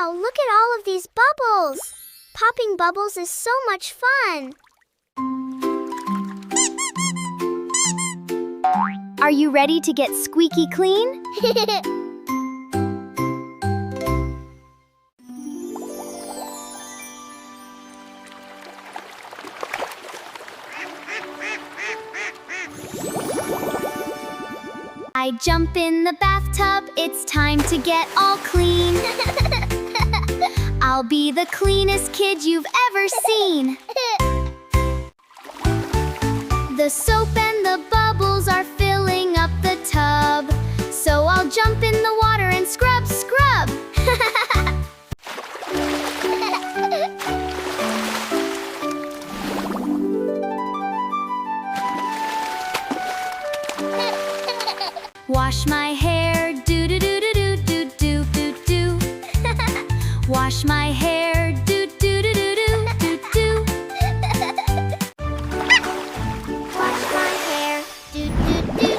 Wow, look at all of these bubbles! Popping bubbles is so much fun! Are you ready to get squeaky clean? I jump in the bathtub, it's time to get all clean. I'll be the cleanest kid you've ever seen. The soap and the bubbles are filling up the tub, so I'll jump in the water and scrub, scrub. Wash my hair, do do do do do do do do do. Wash my hair, do do do do do do do. Wash my hair, do do do.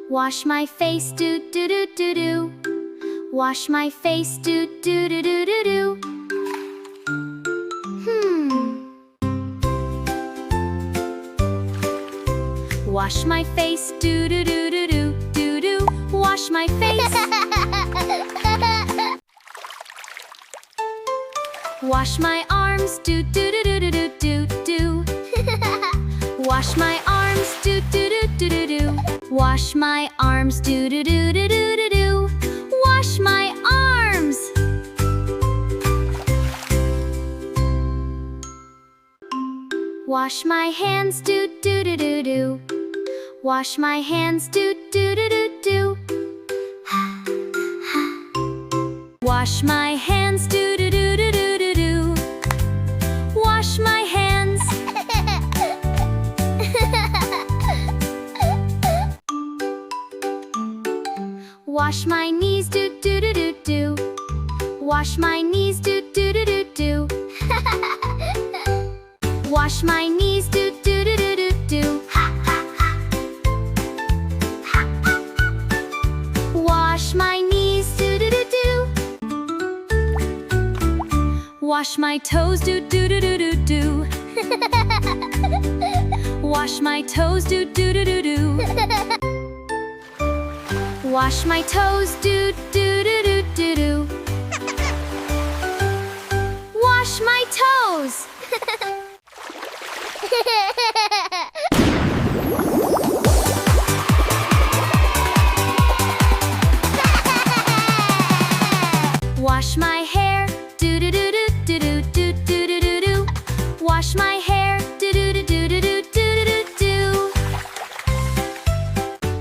Wash my face, do do do do do. Wash my face, do do do do do do. Wash my face, do do do do do do do. Wash my face. Wash my arms, do do do do do do do do. Wash my arms, do do do do do do. Wash my arms, do do do do do do do. Wash my arms. Wash my hands, do do do do do. Wash my hands, do do do do do. Wash my hands, do do do do do do do. Wash my hands. Wash my knees, do do do do do. Wash my knees, do do do do do. Wash my knees, do do do do do do. Wash my knees, do do do do. Wash my toes, do do do do do do. Wash my toes, do do do do do. Wash my toes, do do do do do do. Wash my toes. Wash my hair, do do do do do do do do do do do. Wash my hair, do do do do do do do do do.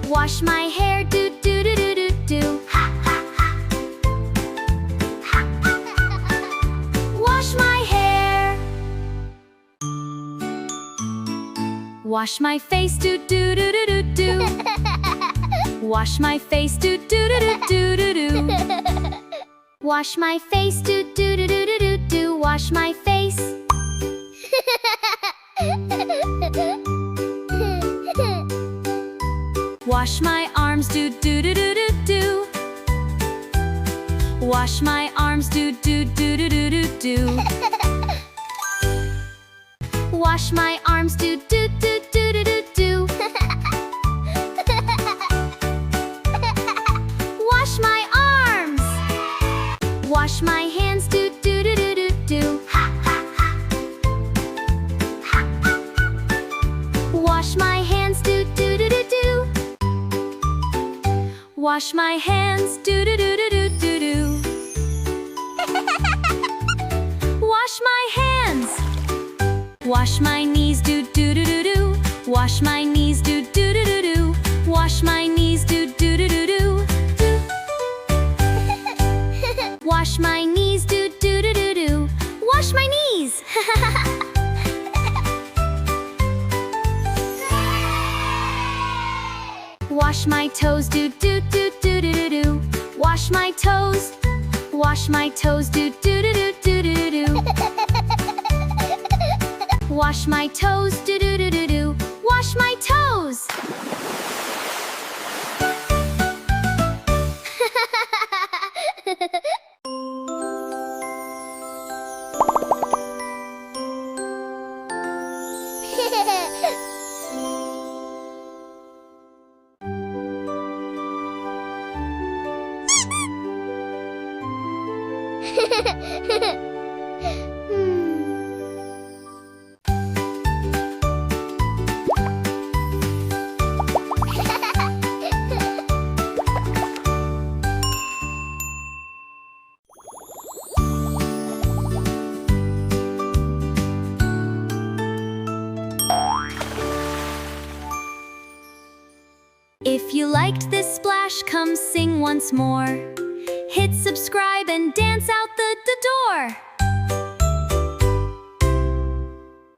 Wash my hair, do do do do do do. Wash my hair. Wash my face, do do do do do do. Wash my face, do do do do do do do. Wash my face, do do do do do do do. Wash my face. Wash my arms, do do do do do do. Wash my arms, do do do do do do do. Wash my arms, do do do do do do do. Wash my arms. Wash my hands, do do do do do do. Wash my hands, do do do do do. Wash my hands, do do do do do do do. Wash my hands. Wash my knees, do do do do do. Wash my knees, do do do do do. Wash my knees, do do do do do. Wash my knees, do do do do do. Wash my knees. Wash my toes, do do do do do do do. Wash my toes. Wash my toes, do do do do do do do. Wash my toes, do do do do do. Wash my toes. If you liked this splash, come sing once more. Hit subscribe and dance out the door.